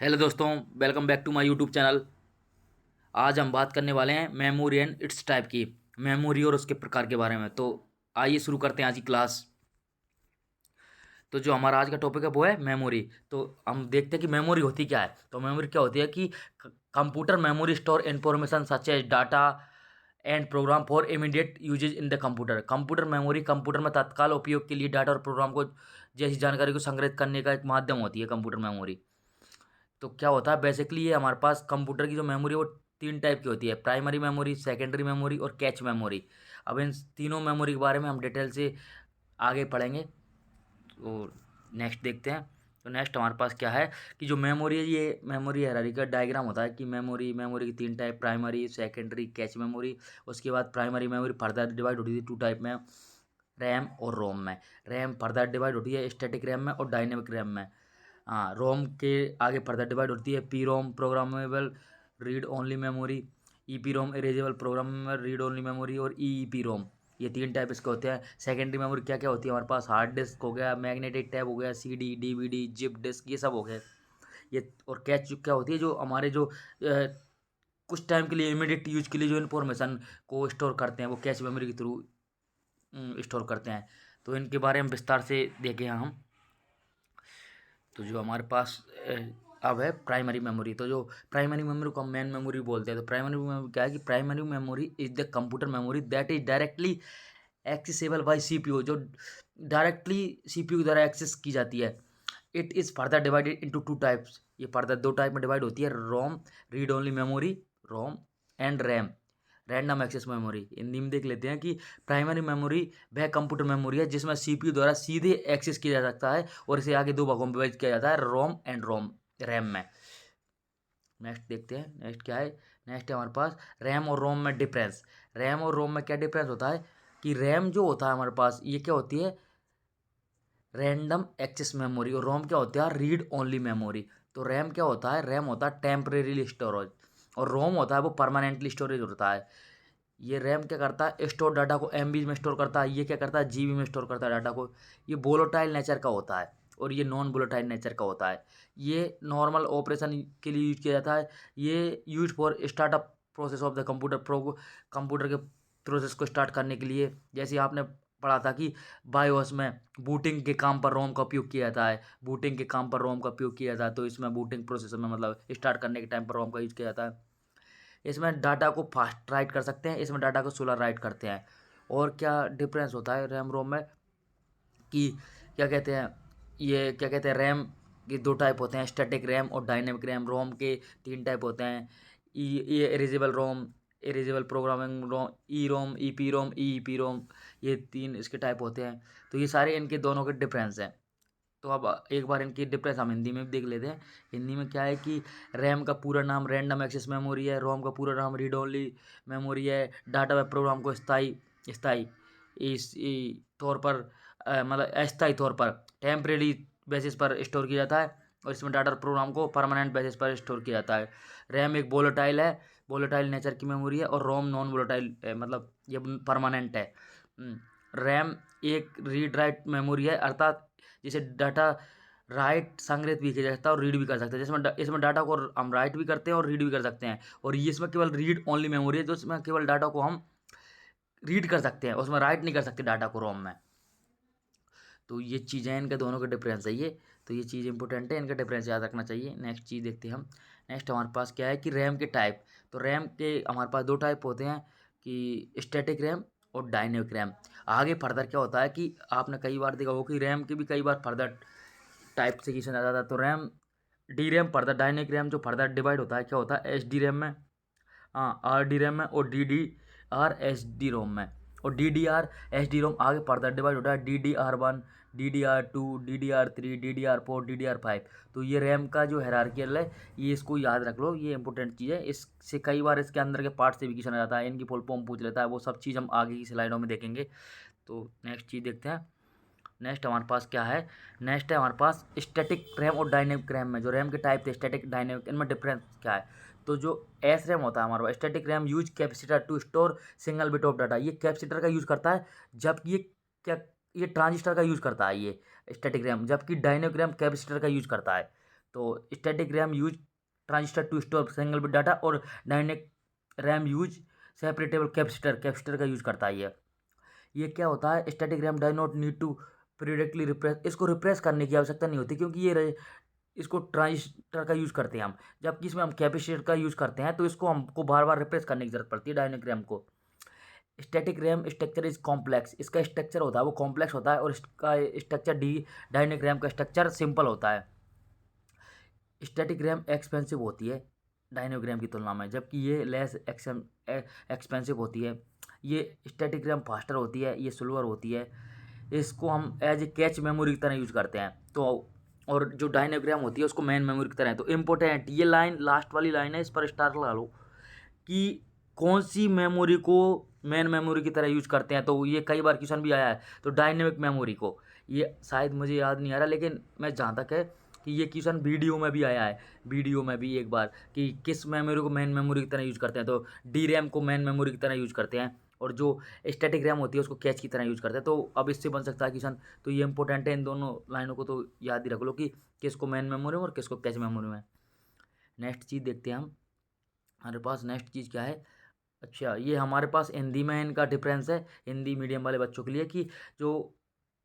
Hello दोस्तों, welcome back to my YouTube channel. आज हम बात करने वाले हैं मेमोरी एंड इट्स टाइप की मेमोरी और उसके प्रकार के बारे में। तो आइए शुरू करते हैं आज की क्लास। तो जो हमारा आज का टॉपिक है वो है मेमोरी। तो हम देखते हैं कि मेमोरी होती क्या है। तो मेमोरी क्या होती है कि computer memory store information such as data and program for immediate usage in the computer. Computer memory computer में तत्काल उपयोग के लिए डाटा और प्रोग्राम को जैसी जानकारी को संग्रहित करने का एक माध्यम होती है कंप्यूटर मेमोरी। तो क्या होता है बेसिकली, ये हमारे पास कंप्यूटर की जो मेमोरी है वो तीन टाइप की होती है: प्राइमरी मेमोरी, सेकेंडरी मेमोरी और कैच मेमोरी। अब इन तीनों मेमोरी के बारे में हम डिटेल से आगे पढ़ेंगे। तो नेक्स्ट देखते हैं। तो नेक्स्ट हमारे पास क्या है कि जो मेमोरी है, ये मेमोरी हायरार्की का डायग्राम होता है कि मेमोरी मेमोरी की तीन type: primary, secondary, cache memory. उसके बाद प्राइमरी मेमोरी फर्दर डिवाइड होती है टू टाइप में, रैम और रोम में। रैम फर्दर डिवाइड होती है स्टैटिक रैम में और डायनेमिक रैम में। हाँ, रोम के आगे फर्दर डिवाइड होती है P ROM programmable read only memory, ई पी रोम erasable programmable read only memory और ई पी रोम। ये तीन टाइप इसके होते हैं। सेकेंडरी मेमोरी क्या क्या होती है हमारे पास: हार्ड डिस्क हो गया, मैग्नेटिक टैब हो गया, C D DVD, zip disk, ये सब हो गए ये। और कैच क्या होती है, जो हमारे जो कुछ टाइम के लिए इमीडिएट यूज के लिए जो इन्फॉर्मेशन को स्टोर करते हैं वो कैच मेमोरी के थ्रू स्टोर करते हैं। तो इनके बारे में विस्तार से देखें हम। तो जो हमारे पास अब है प्राइमरी मेमोरी। तो जो प्राइमरी मेमोरी को हम मेन मेमोरी बोलते हैं। तो प्राइमरी मेमोरी क्या है कि primary memory is the computer memory that is directly accessible by CPU, जो डायरेक्टली सीपीयू द्वारा एक्सेस की जाती है। It is further divided into two types. ये फर्दर दो टाइप में डिवाइड होती है: ROM read only memory, ROM, and RAM random access memory. Hindi में देख लेते हैं कि प्राइमरी मेमोरी वह कंप्यूटर मेमोरी है जिसमें सीपीयू द्वारा सीधे एक्सेस किया जा सकता है और इसे आगे दो भागों में विभाजित किया जाता है: रोम एंड रोम रैम में। नेक्स्ट देखते हैं, नेक्स्ट क्या है। नेक्स्ट है हमारे पास रैम और रोम में डिफरेंस। रैम और रोम में क्या डिफरेंस होता है कि रैम जो होता है हमारे पास, ये क्या होती है, रैंडम एक्सेस मेमोरी। और रोम क्या होता है, रीड ओनली मेमोरी। तो रैम क्या होता है, रैम होता है टेम्परेरी स्टोरेज और रोम होता है वो परमानेंटली स्टोरेज होता है। ये रैम क्या करता है, स्टोर डाटा को एमबी में स्टोर करता है। ये क्या करता है, जीबी में स्टोर करता है डाटा को। ये वोलेटाइल नेचर का होता है और ये नॉन वोलेटाइल नेचर का होता है। ये नॉर्मल ऑपरेशन के लिए यूज किया जाता है। ये use for startup process of the computer computer के प्रोसेस को स्टार्ट करने के लिए। जैसे आपने पढ़ा था कि बायोस में बूटिंग के काम पर रोम का उपयोग किया जाता है, बूटिंग के काम पर रोम का उपयोग किया जाता है। तो इसमें बूटिंग प्रोसेस में मतलब स्टार्ट करने के टाइम पर रोम का यूज किया जाता है। इसमें डाटा को फास्ट राइट कर सकते हैं, इसमें डाटा को स्लो राइट करते हैं। और क्या डिफरेंस होता है रैम रोम में कि क्या कहते हैं, ये क्या कहते हैं, रैम के दो टाइप होते हैं: स्टैटिक रैम और डायनेमिक रैम। रोम के तीन टाइप होते हैं: ये erasable ROM, erasable programming ROM, E ROM, E P ROM, E P ROM. ये तीन इसके टाइप होते हैं। तो ये सारे इनके दोनों के डिफरेंस हैं। तो अब एक बार इनकी डिफरेंस हम हिंदी में भी देख लेते हैं। हिंदी में क्या है कि रैम का पूरा नाम रैंडम एक्सेस मेमोरी है, रोम का पूरा नाम रीड ओनली मेमोरी है। डाटा व प्रोग्राम को स्थाई स्थाई तौर पर मतलब अस्थायी तौर पर टेम्परेरी बेसिस पर स्टोर किया जाता है और इसमें डाटा और प्रोग्राम को परमानेंट बेसिस पर स्टोर किया जाता है। रैम एक वोलेटाइल है, वोलेटाइल नेचर की मेमोरी है, और रोम नॉन वोलेटाइल मतलब ये परमानेंट है। रैम एक रीड राइट मेमोरी है, अर्थात जिसे डाटा राइट संग्रहित भी किया जा सकता है और रीड भी कर सकते हैं। जिसमें इसमें डाटा को हम राइट भी करते हैं और रीड भी कर सकते हैं। और ये इसमें केवल रीड ओनली मेमोरी है, जो इसमें केवल डाटा को हम रीड कर सकते हैं, उसमें राइट नहीं कर सकते डाटा को रोम में। तो ये चीज़ें इनके दोनों का डिफरेंस है ये। तो ये चीज़ इंपॉर्टेंट है, इनका डिफरेंस याद रखना चाहिए। नेक्स्ट चीज़ देखते हैं हम। नेक्स्ट हमारे पास क्या है कि रैम के टाइप। तो रैम के हमारे पास दो टाइप होते हैं कि स्टैटिक रैम और डायनेमिक रैम। आगे फर्दर क्या होता है कि आपने कई बार देखा हो कि रैम के भी कई बार फर्दर टाइप से किया जाता था। तो RAM D RAM further dynamic RAM जो फर्दर डिवाइड होता है क्या होता है, एच डी रैम में, हाँ आर डी रैम में, और D D R H D रोम में। और D D R H D रोम आगे फर्दर डिवाइड होता है DDR1, DDR2, DDR3, DDR4, DDR5। तो ये रैम का जो हायरार्किकल है, ये इसको याद रख लो, ये इंपॉर्टेंट चीज़ है। इससे कई बार इसके अंदर के पार्ट से भी क्वेश्चन आ जाता है, इनकी फुल फॉर्म पूछ लेता है, वो सब चीज़ हम आगे की स्लाइडों में देखेंगे। तो नेक्स्ट चीज़ देखते हैं। नेक्स्ट हमारे पास क्या है, नेक्स्ट है हमारे पास स्टैटिक रैम और डायनेमिक रैम में। जो रैम के टाइप थे स्टैटिक डायनेमिक, इनमें डिफरेंस क्या है। तो जो एस रैम होता है हमारे पास, static RAM use capacitor to store single bit of data. ये कैपेसिटर का यूज करता है, जबकि ये क्या, ये ट्रांजिस्टर का यूज करता है ये स्टैटिक रैम, जबकि डायनेमिक रैम कैपेसिटर का यूज करता है। तो static RAM use transistor to store single bit data, और dynamic RAM use separable capacitor का यूज करता है। ये क्या होता है, static RAM does not need to periodically refresh, इसको रिप्रेस करने की आवश्यकता नहीं होती, क्योंकि ये इसको ट्रांजिस्टर का यूज करते हैं हम, जबकि इसमें हम कैपेसिटर का यूज करते हैं, तो इसको हमको बार बार रिप्रेस करने की जरूरत पड़ती है डायनेमिक रैम को। Static RAM structure is complex, इसका स्ट्रक्चर होता है वो कॉम्प्लेक्स होता है, और इसका स्ट्रक्चर डायनेमिक रैम का स्ट्रक्चर सिंपल होता है। स्टैटिक रैम एक्सपेंसिव होती है डायनेमिक रैम की तुलना में, जबकि ये लेस एक्सपेंसिव होती है। ये स्टैटिक रैम फास्टर होती है, ये स्लोअर होती है। इसको हम एज ए कैच मेमोरी की तरह यूज करते हैं। तो और जो डायनेमिक रैम होती है उसको मेन मेमोरी की तरह है। तो इम्पोर्टेंट ये लाइन, लास्ट वाली लाइन है, इस पर स्टार लगा लो कि कौन सी मेमोरी को मेन मेमोरी की तरह यूज करते हैं। तो ये कई बार क्वेश्चन भी आया है। तो डायनेमिक मेमोरी को, ये शायद मुझे याद नहीं आ रहा, लेकिन मैं जहाँ तक है कि ये क्वेश्चन वीडियो में भी आया है, वीडियो में भी एक बार, कि किस मेमोरी को मेन मेमोरी की तरह यूज करते हैं। तो डी रैम को मेन मेमोरी की तरह यूज करते हैं, और जो स्टैटिक रैम होती है उसको कैच की तरह यूज करते हैं। तो अब इससे बन सकता है क्वेश्चन। तो ये इंपॉर्टेंट है, इन दोनों लाइनों को तो याद ही रख लो कि किसको मेन मेमोरी में और किसको कैच मेमोरी में। नेक्स्ट चीज़ देखते हैं हम, हमारे पास नेक्स्ट चीज़ क्या है। अच्छा, ये हमारे पास हिंदी में इनका डिफरेंस है, हिंदी मीडियम वाले बच्चों के लिए, कि जो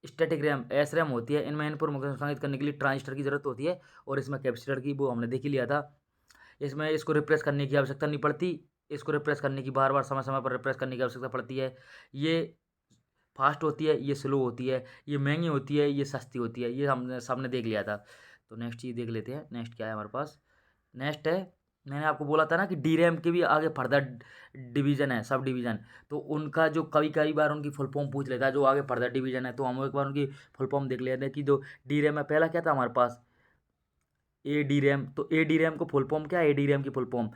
स्टैटिक रैम एस रैम होती है, इनमें इनपुट संसाधित करने के लिए ट्रांजिस्टर की जरूरत होती है, और इसमें कैपेसिटर की, वो हमने देख ही लिया था। इसमें इसको रिप्रेस करने की आवश्यकता नहीं पड़ती, इसको रिप्रेस करने की बार बार समय समय पर रिप्रेस करने की आवश्यकता पड़ती है। ये फास्ट होती है, ये स्लो होती है, ये महंगी होती है, ये सस्ती होती है, ये हमने सबने देख लिया था। तो नेक्स्ट चीज़ देख लेते हैं, नेक्स्ट क्या है हमारे पास। नेक्स्ट है, मैंने आपको बोला था ना कि डी रैम के भी आगे फर्दर डिवीजन है, सब डिवीजन। तो उनका जो कई बार उनकी फुल फॉर्म पूछ लेता है, जो आगे फर्दर डिवीजन है, तो हम एक बार उनकी फुल फॉर्म देख लेते हैं कि जो डी रैम है, पहला क्या था हमारे पास, ए डी रैम। तो ए डी रैम को फुल फॉर्म क्या है, ए डी रैम की full form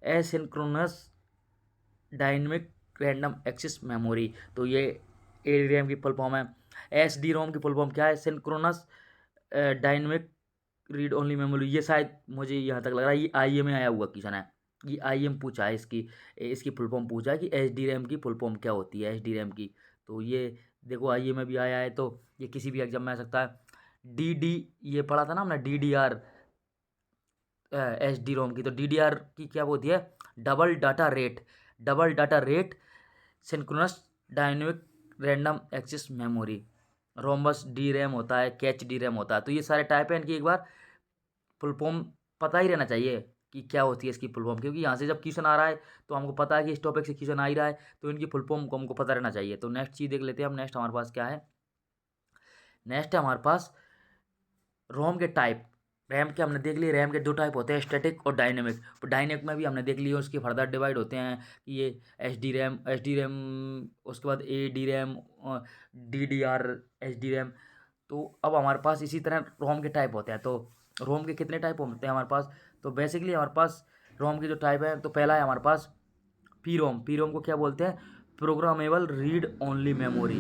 asynchronous dynamic random access memory. तो ये ए डी रैम की फुल फॉर्म है। एस डी रोम की फुल फॉर्म क्या है, synchronous dynamic read only memory. ये शायद मुझे यहाँ तक लग रहा है ये आई में आया हुआ क्वेश्चन है, ये आई पूछा है, इसकी इसकी फुल फॉर्म पूछा है कि एच डी रैम की फुल फॉर्म क्या होती है, एच डी रैम की। तो ये देखो आई में भी आया है, तो ये किसी भी एग्जाम में आ सकता है। डी डी, ये पढ़ा था ना हमने, D D R H D ROM की। तो डी डी आर की क्या होती है, double data rate, double data rate synchronous dynamic random access memory. Rambus D RAM होता है, कैच डी रैम होता है। तो ये सारे टाइप हैं इनकी, एक बार फुल फॉर्म पता ही रहना चाहिए कि क्या होती है इसकी फुल फॉर्म, क्योंकि यहाँ से जब क्वेश्चन आ रहा है तो हमको पता है कि इस टॉपिक से क्वेश्चन आ ही रहा है, तो इनकी फुल फॉर्म को हमको पता रहना चाहिए। तो नेक्स्ट चीज़ देख लेते हैं हम, नेक्स्ट हमारे पास क्या है। नेक्स्ट है हमारे पास रोम के टाइप। रैम के हमने देख लिए, रैम के दो टाइप होते हैं, स्टैटिक और डायनेमिक। तो डायनेमिक में भी हमने देख लिए, उसके फर्दर डिवाइड होते हैं कि ये एच डी रैम, उसके बाद ए D RAM, D D R H D RAM. तो अब हमारे पास इसी तरह रोम के टाइप होते हैं। तो रोम के कितने टाइप होते हैं हमारे पास, तो बेसिकली हमारे पास रोम के जो टाइप है, तो पहला है हमारे पास पी रोम। पी रोम को क्या बोलते हैं, programmable read only memory.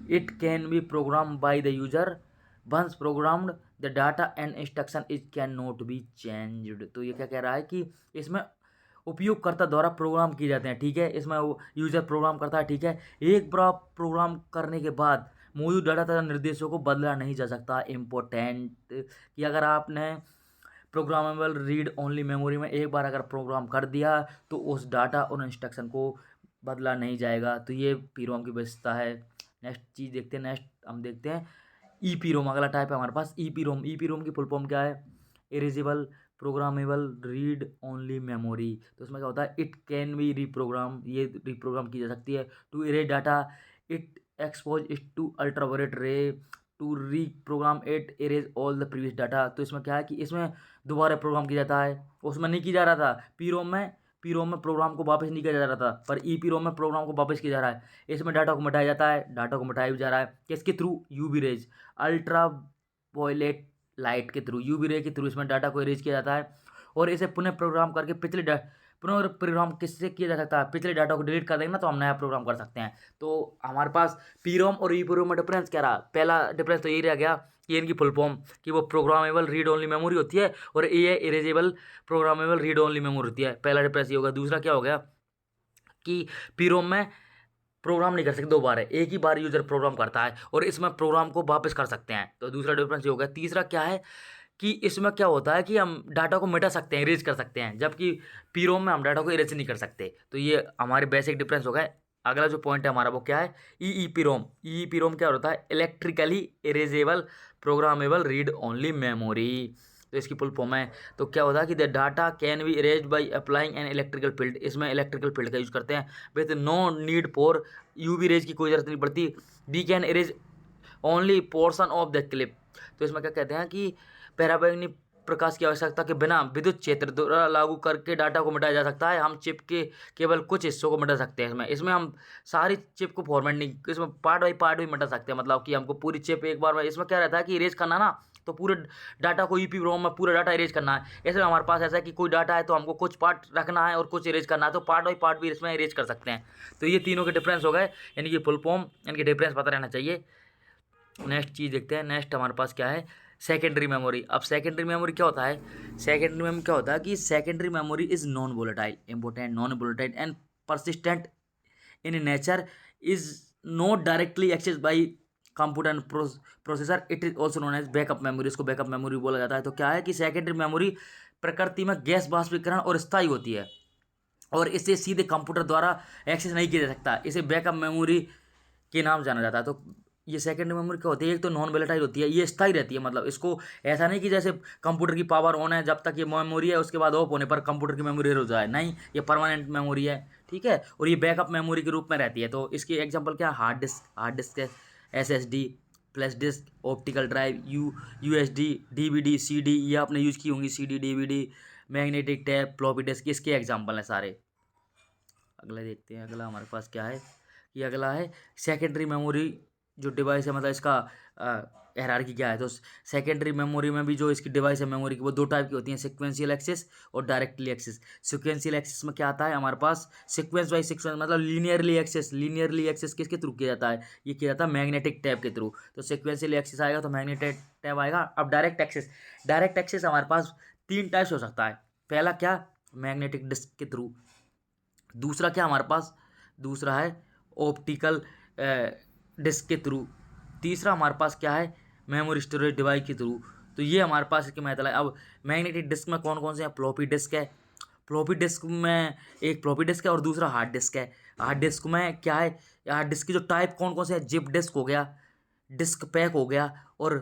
It can be program by the user, once programmed the data and instruction is can not be changed. तो ये क्या कह रहा है कि इसमें उपयोगकर्ता द्वारा प्रोग्राम किए जाते हैं, ठीक है, इसमें वो यूजर प्रोग्राम करता है, ठीक है। एक बार प्रोग्राम करने के बाद मौजूद डाटा तथा निर्देशों को बदला नहीं जा सकता। इम्पोर्टेंट कि अगर आपने प्रोग्रामेबल रीड ओनली मेमोरी में एक बार अगर प्रोग्राम कर दिया, तो उस डाटा और इंस्ट्रक्शन को बदला नहीं जाएगा। तो ये पी रोम की विशेषता है। नेक्स्ट चीज़ देखते हैं, नेक्स्ट हम देखते हैं ई पी रोम, अगला टाइप है हमारे पास ई पी रोम। ई पी रोम की फुल फॉर्म क्या है, erasable programmable read only memory. तो इसमें क्या होता है, इट कैन बी रीप्रोग्राम, ये रीप्रोग्राम की जा सकती है to erase data, it expose it to ultraviolet ray, to reprogram it erase all the previous data. तो इसमें क्या है कि इसमें दोबारा प्रोग्राम किया जाता है, उसमें नहीं किया जा रहा था पी रोम में प्रोग्राम को वापस नहीं किया जा रहा था, पर ई पी रोम में प्रोग्राम को वापस किया जा रहा है। इसमें डाटा को मिटाया जाता है, डाटा को मिटाया भी जा रहा है किसके through, UV rays, ultra violet light के थ्रू, यूवी रे के थ्रू इसमें डाटा को इरेज किया जाता है, और इसे पुनः प्रोग्राम करके पुनः प्रोग्राम किससे किया जा सकता है, पिछले डाटा को डिलीट कर देंगे ना, तो हम नया प्रोग्राम कर सकते हैं। तो हमारे पास पी रोम और ई पी रोम में डिफरेंस क्या रहा, पहला डिफरेंस तो यही रह गया कि इनकी फुल फॉर्म कि वो प्रोग्रामेबल रीड ओनली मेमोरी होती है, और ये erasable programmable read only memory होती है। पहला डिफरेंस ये होगा। दूसरा क्या हो गया कि पी रोम में प्रोग्राम नहीं कर सकते, दो बार है, एक ही बार यूजर प्रोग्राम करता है, और इसमें प्रोग्राम को वापस कर सकते हैं। तो दूसरा डिफरेंस ये हो गया। तीसरा क्या है कि इसमें क्या होता है कि हम डाटा को मिटा सकते हैं, इरेज कर सकते हैं, जबकि पी रोम में हम डाटा को इरेज नहीं कर सकते। तो ये हमारे बेसिक डिफरेंस हो गए। अगला जो पॉइंट है हमारा वो क्या है, ईईपीरोम। ईईपीरोम क्या होता है, electrically erasable programmable read only memory. तो इसकी फुल फॉर्म है। तो क्या होता है कि the data can be erased by applying an electrical field. इसमें इलेक्ट्रिकल फील्ड का यूज करते हैं with no need for UV rays की कोई जरूरत नहीं पड़ती। We can erase only portion of the clip. तो इसमें क्या कहते हैं कि पैराबैग्निक प्रकाश की आवश्यकता के बिना विद्युत क्षेत्र द्वारा लागू करके डाटा को मिटाया जा सकता है। हम चिप के केवल कुछ हिस्सों को मिटा सकते हैं। इसमें हम सारी चिप को फॉर्मेट नहीं, इसमें पार्ट बाई पार्ट भी मिटा सकते हैं। मतलब कि हमको पूरी चिप एक बार में, इसमें क्या रहता है कि इरेज करना ना, तो पूरे डाटा को ईपी रोम में पूरा डाटा इरेज करना है। ऐसे में हमारे पास ऐसा है कि कोई डाटा है तो हमको कुछ पार्ट रखना है और कुछ इरेज करना है, तो पार्ट बाई पार्ट भी इसमें इरेज कर सकते हैं। तो ये तीनों के डिफरेंस हो गए, यानी कि फुल फॉर्म, इनके डिफरेंस पता रहना चाहिए। नेक्स्ट चीज़ देखते हैं। नेक्स्ट हमारे पास क्या है, सेकेंडरी मेमोरी। अब सेकेंडरी मेमोरी क्या होता है, सेकेंडरी मेमोरी क्या होता है कि secondary memory is non volatile, important, non volatile and persistent in nature, is not directly access by computer and processor. It is also known as backup memory. इसको backup memory बोला जाता है। तो क्या है कि सेकेंडरी मेमोरी प्रकृति में गैस बाष्पीकरण और स्थायी होती है और इसे सीधे कंप्यूटर द्वारा एक्सेस नहीं किया जा सकता। इसे बैकअप मेमोरी के नाम जाना जाता है। तो ये सेकेंडरी मेमोरी क्या होती है, एक तो नॉन वोलेटाइल होती है, ये स्थायी रहती है। मतलब इसको ऐसा नहीं कि जैसे कंप्यूटर की पावर ऑन है जब तक ये मेमोरी है, उसके बाद ऑफ होने पर कंप्यूटर की मेमोरी हो जाए, नहीं, ये परमानेंट मेमोरी है, ठीक है। और ये बैकअप मेमोरी के रूप में रहती है। तो इसकी एग्जांपल क्या है, हार्ड डिस्क है, SSD, flash disk, optical drive, USD, DVD, CD, ये आपने यूज की होंगी, CD, DVD, magnetic tape, floppy disk, इसके एग्जाम्पल हैं सारे। अगला देखते हैं। अगला हमारे पास क्या है, ये अगला है सेकेंडरी मेमोरी जो डिवाइस है, मतलब इसका हायरार्की क्या है। तो सेकेंडरी मेमोरी में भी जो इसकी डिवाइस है मेमोरी की, वो दो टाइप की होती हैं, सिक्वेंशियल एक्सेस और डायरेक्टली एक्सेस। सिक्वेंशियल एक्सेस में क्या आता है हमारे पास, सीक्वेंस बाई सीक्वेंस, मतलब लीनियरली एक्सेस। लीनियरली एक्सेस किसके थ्रू किया जाता है, ये किया जाता है मैग्नेटिक टैप के थ्रू। तो सिक्वेंशियल एक्सेस आएगा तो मैग्नेटिक टैप आएगा। अब डायरेक्ट एक्सेस, डायरेक्ट एक्सेस हमारे पास तीन टाइप्स हो सकता है। पहला क्या, मैग्नेटिक डिस्क के थ्रू। दूसरा क्या हमारे पास, दूसरा है ऑप्टिकल डिस्क के थ्रू। तीसरा हमारे पास क्या है, मेमोरी स्टोरेज डिवाइस के थ्रू। तो ये हमारे पास इसके मेथड है। अब मैग्नेटिक डिस्क में कौन कौन से हैं, फ्लॉपी डिस्क है, फ्लॉपी डिस्क में एक फ्लॉपी डिस्क है और दूसरा हार्ड डिस्क है। हार्ड डिस्क में क्या है, हार्ड डिस्क की जो टाइप कौन कौन से हैं, जिप डिस्क हो गया, डिस्क पैक हो गया और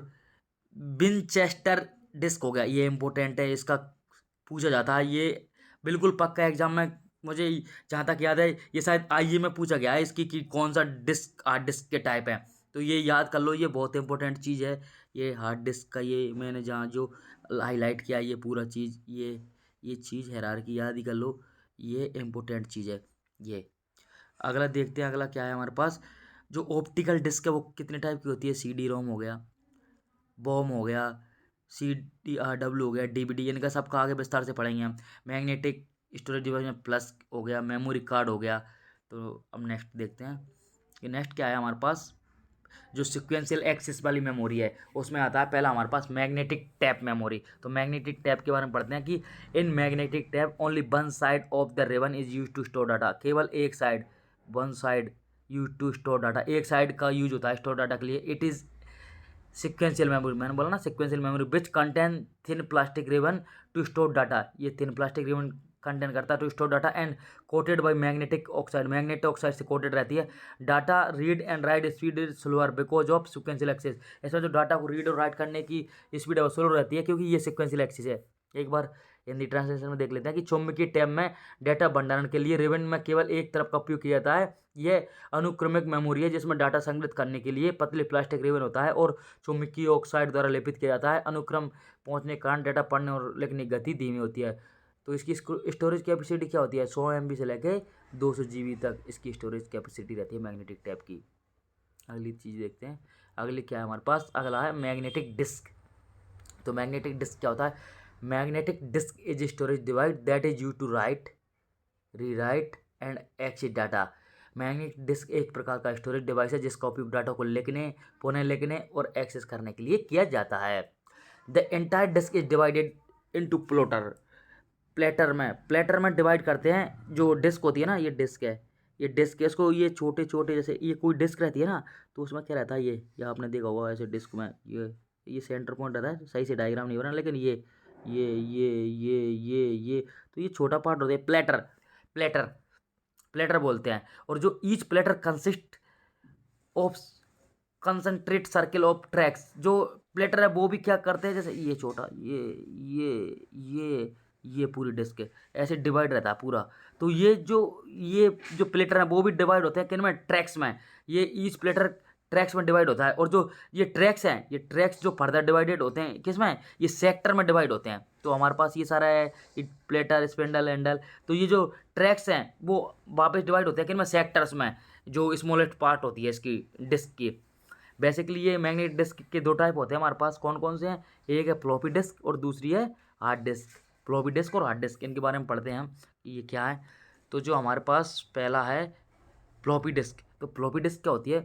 विनचेस्टर डिस्क हो गया। ये इंपॉर्टेंट है, इसका पूछा जाता है, ये बिल्कुल पक्का एग्जाम में, मुझे जहाँ तक याद है ये शायद आईए में पूछा गया है इसकी कि कौन सा डिस्क हार्ड डिस्क के टाइप है। तो ये याद कर लो, ये बहुत इंपॉर्टेंट चीज़ है। ये हार्ड डिस्क का, ये मैंने जहाँ जो हाईलाइट किया ये पूरा चीज़, ये चीज़ हायरार्की याद ही कर लो, ये इंपॉर्टेंट चीज़ है ये। अगला देखते हैं। अगला क्या है हमारे पास, जो ऑप्टिकल डिस्क है वो कितने टाइप की होती है, सी डी रोम हो गया, बॉम हो गया, सी डी आर डब्ल्यू हो गया, डीवीडी, इनका सबका आगे विस्तार से पढ़ेंगे हम। मैग्नेटिक स्टोरेज डिवाइस में प्लस हो गया, मेमोरी कार्ड हो गया। तो अब नेक्स्ट देखते हैं कि नेक्स्ट क्या है हमारे पास, जो सिक्वेंशियल एक्सेस वाली मेमोरी है उसमें आता है पहला हमारे पास मैग्नेटिक टैप मेमोरी। तो मैग्नेटिक टैप के बारे में पढ़ते हैं कि in magnetic tape only one side of the ribbon is use to store data. केवल एक साइड, one side use to store data, एक साइड का यूज होता है स्टोर डाटा के लिए। इट इज़ सिक्वेंशियल मेमोरी, मैंने बोला ना sequential memory, which contain thin plastic ribbon to store data. ये थिन प्लास्टिक रिबन कंटेन करता है to store data and coated by magnetic oxide, magnetic oxide से कोटेड रहती है। Data read and write speed is slower because of sequential access. इसमें जो data को read और राइट करने की स्पीड है वो स्लो रहती है क्योंकि ये सिक्वेंशियल एक्सेस है। एक बार हिंदी ट्रांसलेशन में देख लेते हैं कि चुंबकीय टैब में डेटा भंडारण के लिए रिबन में केवल एक तरफ का उपयोग किया जाता है। यह अनुक्रमिक मेमोरी है जिसमें डाटा संग्रहित करने के लिए पतले प्लास्टिक रिबन होता है और चुंबकीय ऑक्साइड द्वारा लेपित किया जाता है। अनुक्रम पहुंचने के कारण डाटा पढ़ने और लिखने की गति धीमी होती है। तो इसकी स्टोरेज कैपेसिटी क्या होती है, 100 MB से लेके 200 GB तक इसकी स्टोरेज कैपेसिटी रहती है मैग्नेटिक टैब की। अगली चीज़ देखते हैं। अगली क्या है हमारे पास, अगला है मैग्नेटिक डिस्क। तो मैग्नेटिक डिस्क क्या होता है, magnetic disk is storage device that is use to write, rewrite and access data. Magnetic disk एक प्रकार का स्टोरेज डिवाइस है जिसका उपयोग डाटा को लिखने, पुनः लिखने और एक्सेस करने के लिए किया जाता है। The entire disk is divided into platter में डिवाइड करते हैं। जो डिस्क होती है ना, ये डिस्क है, ये डिस्क है, इसको ये छोटे छोटे, जैसे ये कोई डिस्क रहती है ना, तो उसमें क्या रहता है, ये आपने देखा होगा ऐसे डिस्क में, ये ये सेंटर पॉइंट रहता है, सही से डायग्राम नहीं बना, लेकिन ये तो ये छोटा पार्ट होता है प्लेटर। प्लेटर प्लेटर बोलते हैं। और जो each platter consist of concentrate circle of tracks, जो प्लेटर है वो भी क्या करते हैं, जैसे ये छोटा ये पूरी डिस्क ऐसे डिवाइड रहता है पूरा। तो ये जो प्लेटर है वो भी डिवाइड होते हैं किन में, ट्रैक्स में। ये ईच प्लेटर ट्रैक्स में डिवाइड होता है। और जो ये ट्रैक्स हैं, ये ट्रैक्स जो फर्दर डिवाइडेड होते हैं किस में, ये सेक्टर में डिवाइड होते हैं। तो हमारे पास ये सारा है, ये प्लेटर, स्पिंडल, हैंडल। तो ये जो ट्रैक्स हैं वो वापस डिवाइड होते हैं किन में, सेक्टर्स में, जो स्मॉलेस्ट पार्ट होती है इसकी डिस्क की। बेसिकली ये मैग्नेटिक डिस्क के दो टाइप होते हैं हमारे पास, कौन कौन से हैं, एक है फ्लॉपी डिस्क और दूसरी है हार्ड डिस्क। फ्लॉपी डिस्क और हार्ड डिस्क, इनके बारे में पढ़ते हैं हम कि ये क्या है। तो जो हमारे पास पहला है फ्लॉपी डिस्क। तो फ्लॉपी डिस्क क्या होती है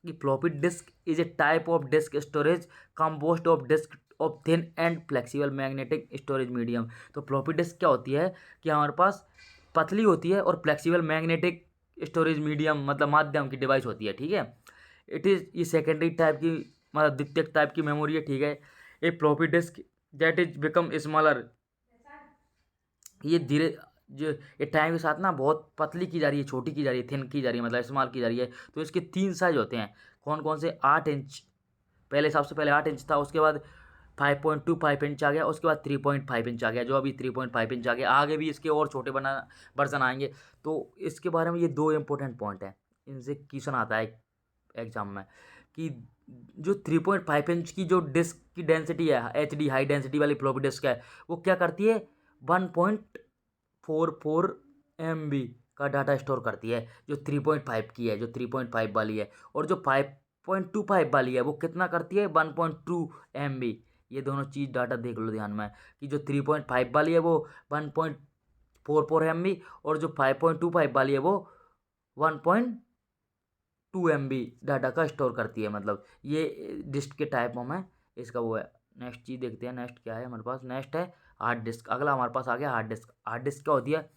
कि floppy disk is a type of disk storage composed of disk of thin and flexible magnetic storage medium. तो फ्लॉपी डिस्क क्या होती है कि हमारे पास पतली होती है और फ्लेक्सिबल मैग्नेटिक स्टोरेज मीडियम मतलब माध्यम की डिवाइस होती है, ठीक है। इट इज़ ये सेकेंडरी टाइप की मतलब द्वितीयक टाइप की मेमोरी है, ठीक है। A floppy disk that is become smaller, ये धीरे जो ये टाइम के साथ ना बहुत पतली की जा रही है, छोटी की जा रही है, थिन की जा रही है, मतलब स्मॉल की जा रही है। तो इसके 3 साइज होते हैं, कौन कौन से, 8 इंच, पहले सबसे पहले 8 इंच था, उसके बाद 5.25 इंच आ गया, उसके बाद 3.5 इंच आ गया, जो अभी 3.5 इंच आ गया। आगे भी इसके और छोटे बना वर्जन आएंगे। तो इसके बारे में ये 2 इंपॉर्टेंट पॉइंट हैं, इनसे क्वेश्चन आता है एग्जाम में कि जो 3.5 इंच की जो डिस्क की डेंसिटी है, HD हाई डेंसिटी वाली फ्लॉपी डिस्क है, वो क्या करती है, 1.44 MB का डाटा स्टोर करती है, जो 3.5 की है, जो 3.5 वाली है। और जो 5.25 वाली है वो कितना करती है, 1.2 MB। ये दोनों चीज़ डाटा देख लो ध्यान में कि जो 3.5 वाली है वो 1.44 MB, और जो 5.25 वाली है वो 1.2 MB डाटा का स्टोर करती है। मतलब ये डिस्क के टाइपों में इसका वो है। नेक्स्ट चीज़ देखते हैं, नेक्स्ट क्या है हमारे पास, नेक्स्ट है हार्ड डिस्क। अगला हमारे पास आ गया हार्ड डिस्क। हार्ड डिस्क क्या होती है,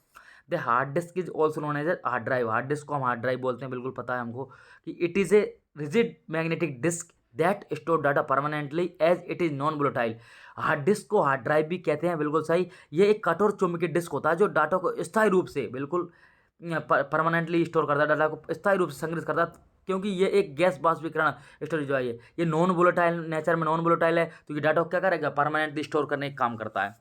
the hard disk is also known as a hard drive. Hard disk को हम हार्ड ड्राइव बोलते हैं, बिल्कुल पता है हमको कि it is a rigid magnetic disk that store data permanently as it is non volatile. Hard disk को हार्ड ड्राइव भी कहते हैं, बिल्कुल सही। ये एक कठोर चुंबकीय डिस्क होता है जो डाटा को स्थायी रूप से बिल्कुल परमानेंटली स्टोर करता है, डाटा को स्थायी रूप से संग्रहित करता है, क्योंकि ये एक गैस वाष्पीकरण स्टोरेज है। ये नॉन वोलेटाइल नेचर में, नॉन वोलेटाइल है, तो ये डाटा को क्या करेगा, परमानेंटली स्टोर करने का काम करता है।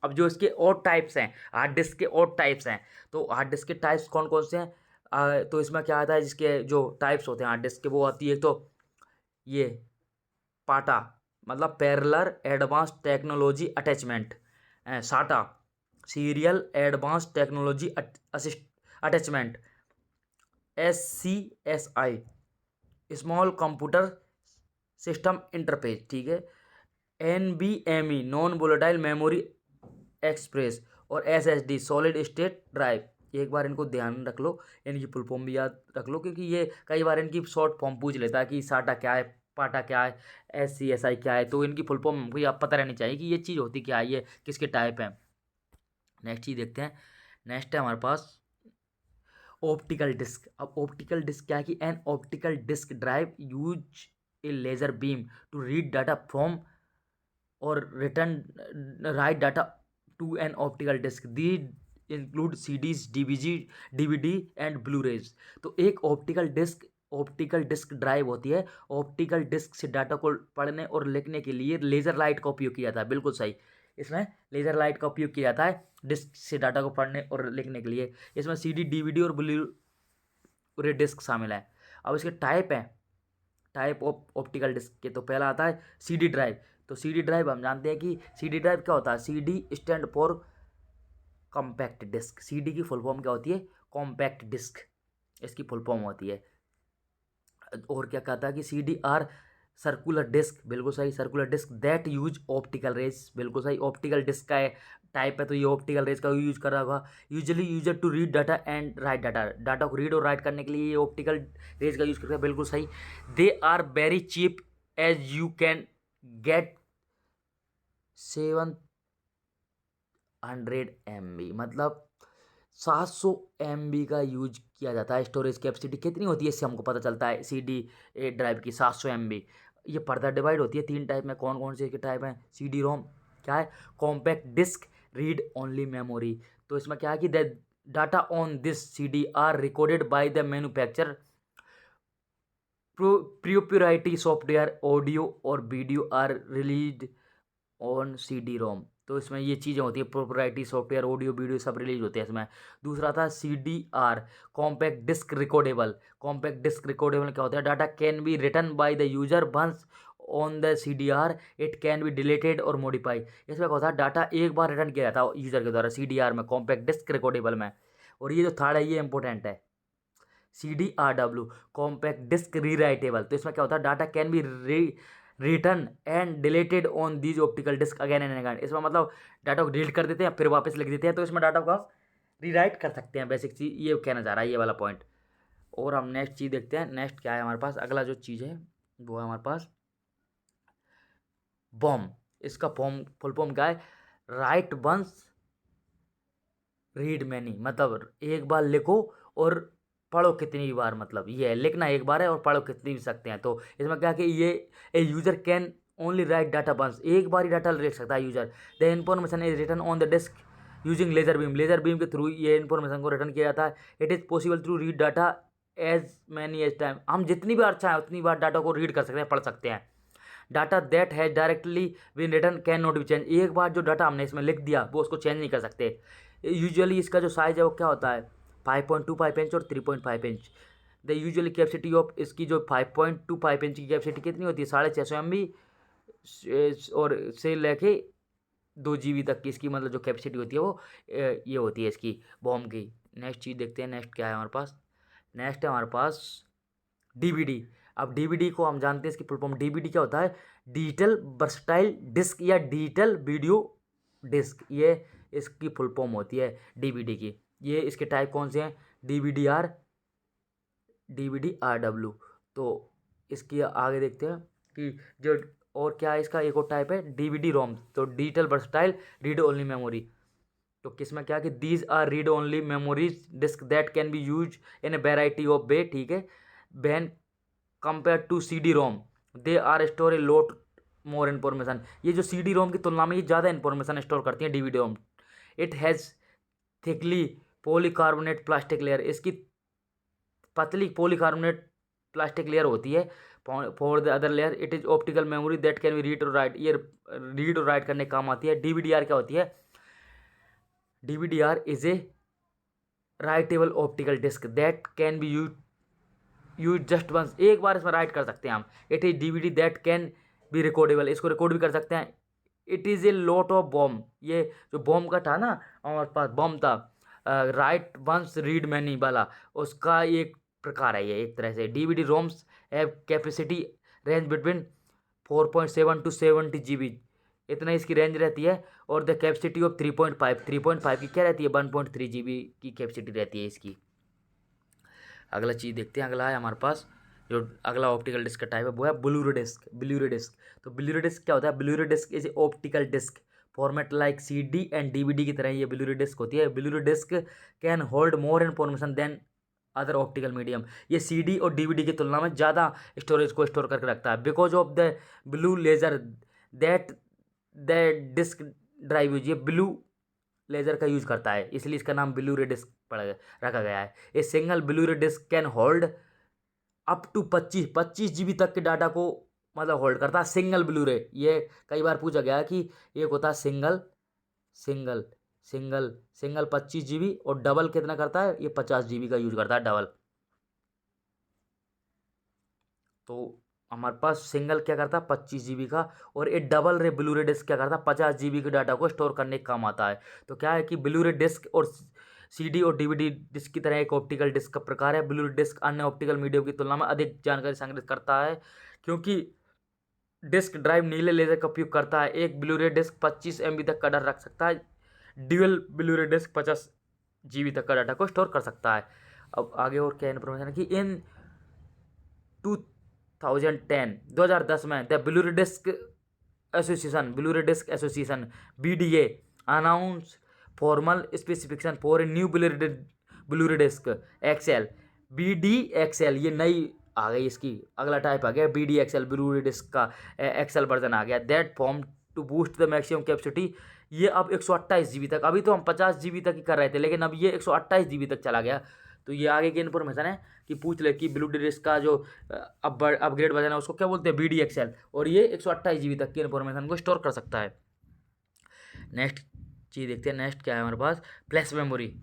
अब जो इसके और टाइप्स हैं, हार्ड डिस्क के और टाइप्स हैं, तो हार्ड डिस्क के टाइप्स कौन कौन से हैं, तो इसमें क्या आता है, जिसके जो टाइप्स होते हैं हार्ड डिस्क के, वो आती है तो ये पाटा मतलब पैरेलल एडवांस टेक्नोलॉजी अटैचमेंट, साटा serial advance technology assist attachment, SCSI small computer system interface, ठीक है। NVMe non volatile memory express, और SSD सॉलिड स्टेट ड्राइव। एक बार इनको ध्यान रख लो, इनकी फुल फॉर्म भी याद रख लो, क्योंकि ये कई बार इनकी शॉर्ट फॉर्म पूछ लेता है कि साटा क्या है, पाटा क्या है, SCSI क्या है। तो इनकी फुल फॉर्म हमको आप पता रहनी चाहिए कि ये चीज़ होती क्या है, ये किसके टाइप है। नेक्स्ट चीज़ देखते हैं, नेक्स्ट है हमारे पास ऑप्टिकल डिस्क। अब ऑप्टिकल डिस्क क्या है कि an optical disk drive use a laser beam to read data from और return write data to an optical disk. They include CDs, DVD and Blu-rays. तो एक ऑप्टिकल डिस्क ड्राइव होती है। Optical disc से data को पढ़ने और लिखने के लिए लेजर लाइट का उपयोग किया जाता है, बिल्कुल सही। इसमें लेजर लाइट का उपयोग किया जाता है डिस्क से डाटा को पढ़ने और लिखने के लिए। इसमें CD, DVD और ब्लू डिस्क शामिल है। अब इसके टाइप हैं, टाइप ऑफ ऑप्टिकल डिस्क के, तो पहला आता है CD ड्राइव। तो CD ड्राइव हम जानते हैं कि CD ड्राइव क्या होता है, CD stand for compact disk. CD की फुल फॉर्म क्या होती है, कॉम्पैक्ट डिस्क इसकी फुल फॉर्म होती है। और क्या कहता है कि CDR सर्कुलर डिस्क, बिल्कुल सही, circular disk that use optical rays, बिल्कुल सही। ऑप्टिकल डिस्क का टाइप है तो ये ऑप्टिकल रेज का यूज कर रहा होगा। Usually user to read data and write data, data को रीड और राइट करने के लिए ये ऑप्टिकल रेज का यूज करता है, बिल्कुल सही। They are very cheap as you can get 700 MB, मतलब 700 MB का यूज किया जाता है। स्टोरेज कैपेसिटी कितनी होती है इससे हमको पता चलता है, CD ड्राइव की 700 MB। ये फर्दर डिवाइड होती है 3 टाइप में। कौन कौन से इसके टाइप हैं? CD रोम क्या है? Compact disc read only memory. तो इसमें क्या है कि the data on this CD are recorded by the manufacturer proprietary software audio और video are release on CD ROM. तो इसमें ये चीज़ें होती है, प्रोप्राइटरी सॉफ्टवेयर ऑडियो वीडियो सब रिलीज होते हैं इसमें। दूसरा था CDR compact disc recordable. Compact disc recordable क्या होता है? Data can be written by the user once on the CDR, it can be deleted और मॉडिफाई। इसमें क्या होता है? डाटा एक बार रिटर्न किया जाता है यूजर के द्वारा CDR में, कॉम्पैक्ट डिस्क रिकॉर्डेबल में। और ये जो थर्ड है ये इंपॉर्टेंट है, CDRW कॉम्पैक्ट डिस्क रीराइटेबल। तो इसमें क्या होता है? Data can be written and deleted on these optical disk again and again. इसमें मतलब डाटा को डिलीट कर देते हैं फिर वापस लिख देते हैं, तो इसमें डाटा को आप रीराइट कर सकते हैं। बेसिक चीज़ ये कहना चाह रहा है ये वाला पॉइंट। और हम नेक्स्ट चीज़ देखते हैं। नेक्स्ट क्या है हमारे पास? अगला जो चीज़ है वो है हमारे पास बॉम। इसका फुल फॉर्म क्या है? Write once read many. मतलब एक बार लिखो और पढ़ो कितनी भी बार, मतलब ये है लिखना एक बार है और पढ़ो कितनी भी सकते हैं। तो इसमें क्या कि ये a user can only write data once, एक बार ही डाटा लिख सकता है user. The information is written on the disk using laser beam. Laser beam के थ्रू ये इन्फॉर्मेशन को रिटर्न किया जाता है। It is possible through read data as many as time. हम जितनी बार चाहें उतनी बार डाटा को रीड कर सकते हैं, पढ़ सकते हैं। Data that has directly been written can not be change. एक बार जो डाटा हमने इसमें लिख दिया वो उसको चेंज नहीं कर सकते। यूजुअली इसका जो साइज़ है वो क्या होता है? 5.25 इंच और 3.5 inch. The usually capacity of इसकी जो 5.25 इंच की कैपेसिटी कितनी होती है? 650 MB और से लेके 2 GB तक की इसकी मतलब जो कैपेसिटी होती है वो ये होती है इसकी बॉम की। नेक्स्ट चीज़ देखते हैं। नेक्स्ट क्या है हमारे पास? नेक्स्ट है हमारे पास DVD। अब DVD को हम जानते हैं इसकी फुल फॉर्म। DVD क्या होता है? डिजिटल वर्सटाइल डिस्क या डिजिटल वीडियो डिस्क, ये इसकी फुल फॉर्म होती है DVD की। ये इसके टाइप कौन से हैं? DVD-R, DVD-RW। तो इसकी आगे देखते हैं कि जो और क्या है इसका एक और टाइप है DVD रोम। तो digital versatile read only memory. तो किसमें क्या कि these are read only memories disk that can be use in a variety of way. ठीक है, when compare to CD ROM they are store a lot more information. ये जो CD रोम की तुलना में ये ज़्यादा इन्फॉर्मेशन स्टोर करती है DVD ROM. It has thickly polycarbonate plastic layer. इसकी पतली पॉलीकार्बोनेट प्लास्टिक लेयर होती है। For the other layer it is optical memory that can be read और राइट। ये रीड और राइट करने का काम आती है। DVD-R क्या होती है? DVD-R is a writable optical disk that can be use just once. एक बार इसमें राइट कर सकते हैं हम। It is DVD that can be recordable. इसको रिकॉर्ड भी कर सकते हैं। It is a lot of बॉम। ये जो बॉम का था ना हमारे पास बॉम था राइट वंस रीड मैनी वाला, उसका एक प्रकार है ये एक तरह से। DVD roams have capacity range between 4.7 to 70 GB। इतना इसकी रेंज रहती है। और द कैपेसिटी ऑफ 3.5 की क्या रहती है? 1.3 GB की कैपेसिटी रहती है इसकी। अगला चीज़ देखते हैं। अगला है हमारे पास जो अगला ऑप्टिकल डिस्क का टाइप है वो है ब्लूरे डिस्क। ब्लूरे डिस्क, तो ब्लूरे डिस्क क्या होता है? Blu-ray disk is optical disk format like CD and DVD की तरह ये ब्लूरे डिस्क होती है। Blu-ray disk can hold more information than other optical medium. ये CD और DVD की तुलना में ज़्यादा स्टोरेज को स्टोर करके रखता है। Because of the blue laser that the disk drive use. ये ब्लू लेजर का यूज करता है इसलिए इसका नाम ब्लूरे डिस्क रखा गया है। A single Blu-ray disk can hold up to 25 GB तक के डाटा को मतलब होल्ड करता है सिंगल ब्लूरे। ये कई बार पूछा गया है कि एक होता है single single single single 25 GB और डबल कितना करता है? ये 50 GB का यूज करता है डबल। तो हमारे पास सिंगल क्या करता है? 25 GB का। और ये डबल रे ब्लूरे डिस्क क्या करता है? 50 GB के डाटा को स्टोर करने का काम आता है। तो क्या है कि ब्लूरे डिस्क और CD और DVD डिस्क की तरह एक ऑप्टिकल डिस्क का प्रकार है। ब्लूरे डिस्क अन्य ऑप्टिकल मीडियम की तुलना में अधिक जानकारी संग्रहित करता है क्योंकि डिस्क ड्राइव नीले लेजर का उपयोग करता है। एक ब्लूरे डिस्क 25 MB तक का डाटा रख सकता है। ड्यूअल ब्लूरे डिस्क 50 GB तक का डाटा को स्टोर कर सकता है। अब आगे और क्या इन्फॉर्मेशन है कि इन 2010 में the Blu-ray disk association BDA announce formal specification for a new Blu-ray disk XL BD XL। ये नई आ गई इसकी। अगला टाइप आ गया BDXL, ब्लू डिस्क का एक्सेल वर्जन आ गया। That form to boost the maximum capacity. ये अब 128 GB तक, अभी तो हम 50 GB तक ही कर रहे थे, लेकिन अब ये 128 GB तक चला गया। तो ये आगे की इन्फॉर्मेशन है कि पूछ ले कि ब्लू डिस्क का जो अपग्रेड वर्जन है उसको क्या बोलते हैं, BDXL, और ये 128 GB तक की इन्फॉर्मेशन को स्टोर कर सकता है। नेक्स्ट चीज़ देखते हैं, नेक्स्ट क्या है हमारे पास, फ्लैश मेमोरी।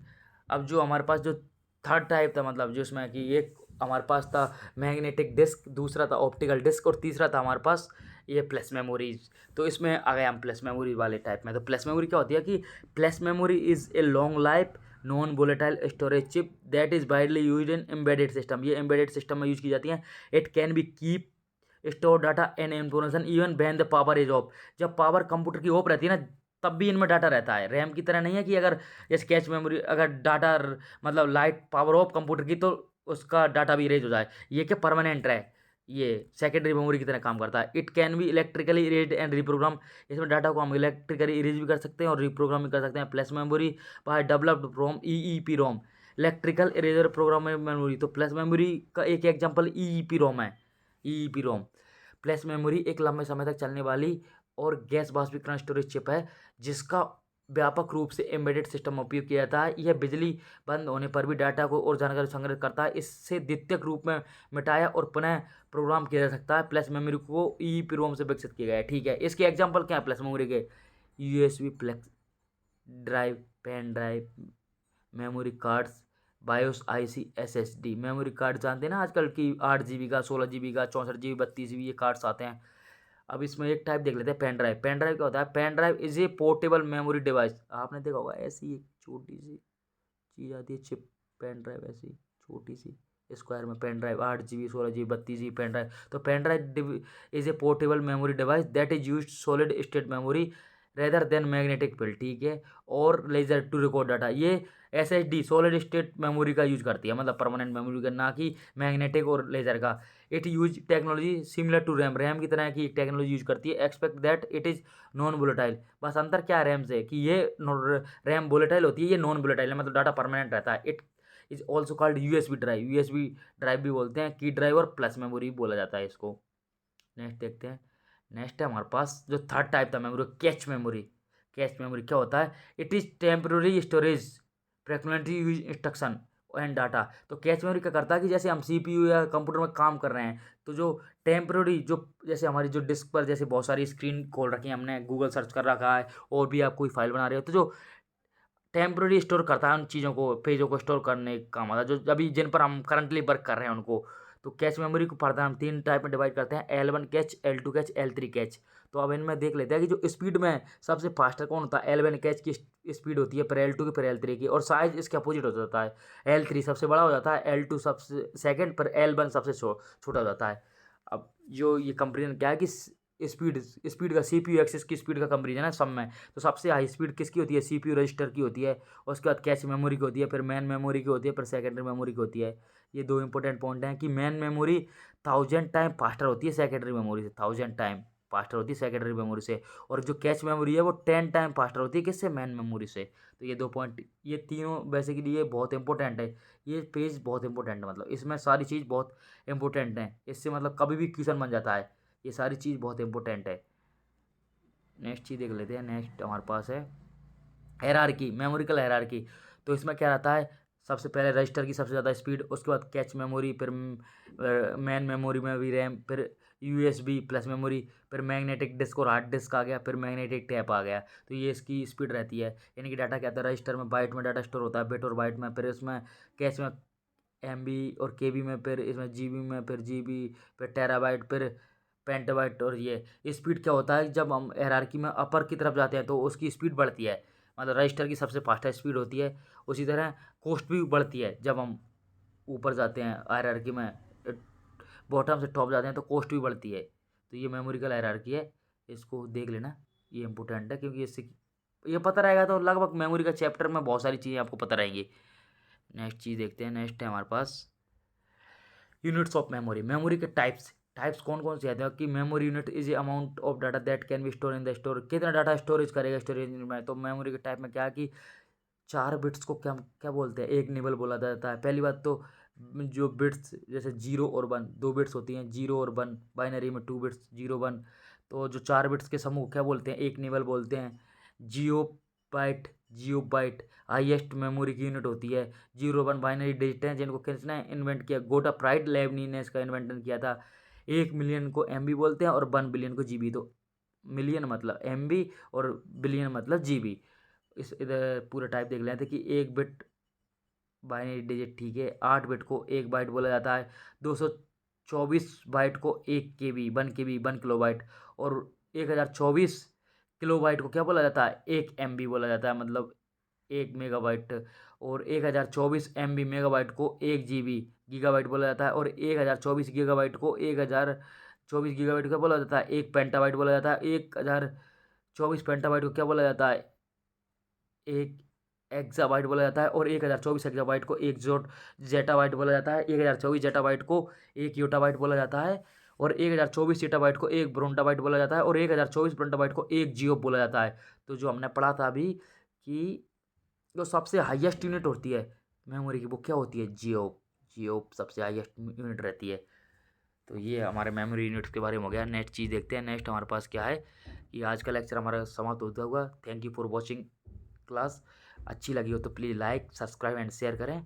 अब जो हमारे पास जो थर्ड टाइप था, मतलब जिसमें कि एक हमारे पास था मैग्नेटिक डिस्क, दूसरा था ऑप्टिकल डिस्क, और तीसरा था हमारे पास ये फ्लैश मेमोरीज। तो इसमें आ गए हम फ्लैश मेमोरी वाले टाइप में। तो फ्लैश मेमोरी क्या होती है कि flash memory is a long life non volatile storage chip that is widely use in embedded system. ये एम्बेडेड सिस्टम में यूज की जाती है। It can be keep store data and information even when the power is of. जब power computer की of रहती है ना, तब भी इनमें डाटा रहता है। रैम की तरह नहीं है कि अगर जैसे कैच मेमोरी, अगर डाटा मतलब लाइट पावर ऑफ कंप्यूटर की तो उसका डाटा भी इरेज हो जाए। ये क्या परमानेंट है, ये सेकेंडरी मेमोरी की तरह काम करता है। It can B electrically erase and reprogram. इसमें डाटा को हम इलेक्ट्रिकली इरेज भी कर सकते हैं और रिप्रोग्राम भी कर सकते हैं। Flash memory by developed from EEPROM, electrical eraser program memory. तो फ्लैश मेमोरी का एक एग्जांपल EEPROM है। EEPROM फ्लैश मेमोरी एक लंबे समय तक चलने वाली और गैस वाष्पीकरण स्टोरेज चिप है जिसका व्यापक रूप से एम्बेडेड सिस्टम में उपयोग किया जाता है। यह बिजली बंद होने पर भी डाटा को और जानकारी संग्रहित करता है। इससे द्वितीयक रूप में मिटाया और पुनः प्रोग्राम किया जा सकता है। फ्लैश मेमोरी को EEPROM से विकसित किया गया है। ठीक है, इसके एग्जाम्पल क्या है फ्लैश मेमोरी के, USB flash drive, pen drive, memory cards, BIOS IC, SSD। Memory card जानते हैं ना आजकल की 8 GB का, 16 GB का, 64 GB, 32 GB, ये कार्ड्स आते हैं। अब इसमें एक टाइप देख लेते हैं, पेन ड्राइव। पेन ड्राइव क्या होता है, pen drive is a portable memory device. आपने देखा होगा ऐसी एक छोटी सी चीज़ आती है चिप, पेन ड्राइव ऐसी छोटी सी स्क्वायर में pen drive, 8 GB, 16 GB, 32 GB pen drive. तो pen drive is a portable memory device that is use solid state memory rather than magnetic field. ठीक है, और लेजर टू रिकॉर्ड डाटा। ये SSD solid state memory का use करती है, मतलब permanent memory का, ना कि मैग्नेटिक और लेजर का। It use technology similar to RAM, RAM की तरह की एक टेक्नोलॉजी यूज करती है। Expect that it is non volatile. बस अंतर क्या है रैम से, कि ये रैम वोलेटाइल होती है, ये नॉन वोलेटाइल है, मतलब डाटा परमानेंट रहता है। It is also called USB drive, USB drive भी बोलते हैं, की ड्राइव और प्लस मेमोरी भी बोला जाता है इसको। नेक्स्ट देखते हैं, नेक्स्ट है हमारे पास जो थर्ड टाइप था memory, cache memory. Cache memory क्या होता है, it is temporary storage frequently use instruction and data. तो कैच मेमोरी क्या करता है कि जैसे हम CPU या कंप्यूटर में काम कर रहे हैं, तो जो टेम्पररी, जो जैसे हमारी जो डिस्क पर जैसे बहुत सारी स्क्रीन खोल रखी है, हमने गूगल सर्च कर रखा है, और भी आप कोई फाइल बना रहे हो, तो जो टेम्पररी स्टोर करता है उन चीज़ों को, पेजों को स्टोर करने का काम आता है, जो अभी जिन पर हम करंटली वर्क कर रहे हैं उनको। तो कैच मेमोरी को फर्दर हम 3 टाइप में डिवाइड करते हैं, L1 catch, L2 catch, L3 catch. तो अब इनमें देख लेते हैं कि जो स्पीड में सबसे फास्टर कौन होता है। L1 कैच की स्पीड होती है, फिर L2 की, फिर L3 की, और साइज इसके अपोजिट हो जाता है। L3 सबसे बड़ा हो जाता है, L2 सबसे सेकेंड, फिर L1 सबसे छोटा हो जाता है। अब जो ये कंपेरिजन क्या है कि स्पीड स्पीड का CPU एक्सेस की स्पीड का कंपेरिजन है सब में। तो सबसे हाई स्पीड किसकी होती है, CPU रजिस्टर की होती है, उसके बाद कैच मेमोरी की होती है, फिर मेन मेमोरी की होती है, फिर सेकेंडरी मेमोरी की होती है। ये दो इंपॉर्टेंट पॉइंट हैं कि मेन मेमोरी 1000 टाइम फास्टर होती है सेकेंडरी मेमोरी से, 1000 टाइम फास्टर होती है सेकेंडरी मेमोरी से। और जो कैच मेमोरी है वो 10 टाइम फास्टर होती है किससे, मेन मेमोरी से। तो ये 2 पॉइंट, ये तीनों बेसिकली ये बहुत इंपॉर्टेंट है। ये पेज बहुत इंपॉर्टेंट है, मतलब इसमें सारी चीज़ बहुत इंपॉर्टेंट है, इससे मतलब कभी भी क्वेश्चन बन जाता है। ये सारी चीज़ बहुत इंपॉर्टेंट है। नेक्स्ट चीज़ देख लेते हैं, नेक्स्ट हमारे पास है हायरार्की, मेमोरिकल हायरार्की। तो इसमें क्या रहता है, सबसे पहले रजिस्टर की सबसे ज़्यादा स्पीड, उसके बाद कैच मेमोरी, फिर मेन मेमोरी में भी रैम, फिर USB प्लस मेमोरी, फिर मैग्नेटिक डिस्क और हार्ड डिस्क आ गया, फिर मैग्नेटिक टैप आ गया। तो ये इसकी स्पीड रहती है। यानी कि डाटा क्या आता है, रजिस्टर में बाइट में डाटा स्टोर होता है, बिट और बाइट में, फिर उसमें कैच में MB और KB में, फिर इसमें GB में, फिर GB, फिर टेराबाइट, फिर पेंटाबाइट। और ये स्पीड क्या होता है, जब हम हायरार्की में अपर की तरफ जाते हैं तो उसकी स्पीड बढ़ती है, मतलब रजिस्टर की सबसे फास्टेस्ट स्पीड होती है। उसी तरह कॉस्ट भी बढ़ती है, जब हम ऊपर जाते हैं हायरार्की में, बॉटम से टॉप जाते हैं तो कॉस्ट भी बढ़ती है। तो ये मेमोरिकल हायरार्की है, इसको देख लेना, ये इंपॉर्टेंट है, क्योंकि इससे ये पता रहेगा तो लगभग मेमोरी का चैप्टर में बहुत सारी चीज़ें आपको पता रहेंगी। नेक्स्ट चीज़ देखते हैं, नेक्स्ट है हमारे पास यूनिट्स ऑफ मेमोरी। मेमोरी के टाइप्स, टाइप्स कौन कौन से आते हैं कि memory unit is a amount of data that can B store in the store. कितना डाटा स्टोरेज करेगा स्टोरेज में। तो मेमोरी के टाइप में क्या है कि 4 बिट्स को क्या क्या बोलते हैं, एक निबल बोला जाता है। पहली बात तो जो बिट्स जैसे 0 और 1 2 बिट्स होती हैं, 0 और 1, बाइनरी में 2 बिट्स 0 1। तो जो 4 बिट्स के समूह क्या बोलते हैं, एक निबल बोलते हैं। जियोबाइट हाईएस्ट मेमोरी की यूनिट होती है। 0 1 बाइनरी डिजिट हैं जिनको किसने इन्वेंट किया, गोटा प्राइड लेबनी ने इसका इन्वेंशन किया था। 1 मिलियन को MB बोलते हैं और 1 बिलियन को GB। तो मिलियन मतलब MB और बिलियन मतलब GB। इस इधर पूरा टाइप देख लेते हैं कि 1 बिट बाइनरी डिजिट, ठीक है। 8 बिट को 1 बाइट बोला जाता है। 224 बाइट को 1 KB 1 KB 1 किलोबाइट। और 1024 किलोबाइट को क्या बोला जाता है, 1 MB बोला जाता है, मतलब 1 मेगाबाइट। और 1024 MB मेगाबाइट को 1 GB गीगाबाइट बोला जाता है। और 1024 गीगाबाइट को 1024 गीगाबाइट क्या बोला जाता है, 1 पेंटाबाइट बोला जाता है। 1024 पेंटाबाइट को क्या बोला जाता है, 1 एक्साबाइट बोला जाता है। और 1024 एक्साबाइट को 1 जेटाबाइट बोला जाता है। 1024 जेटाबाइट को 1 योटाबाइट बोला जाता है। और 1024 जेटाबाइट को 1 ब्रोंटाबाइट बोला जाता है। और 1024 ब्रोंटाबाइट को 1 जियोप बोला जाता है। तो जो हमने पढ़ा था अभी कि जो सबसे हाईएस्ट यूनिट होती है मेमोरी की, वो क्या होती है, जियोप। जियोप सबसे हाईएस्ट यूनिट रहती है। तो ये हमारे मेमोरी यूनिट्स के बारे में हो गया। नेक्स्ट चीज़ देखते हैं, नेक्स्ट हमारे पास क्या है। कि आज का लेक्चर हमारा समाप्त होता हुआ। Thank you for watching class. अच्छी लगी हो तो please like subscribe and share करें।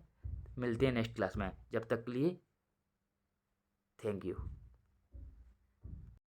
मिलते हैं नेक्स्ट क्लास में, जब तक के लिए थैंक यू।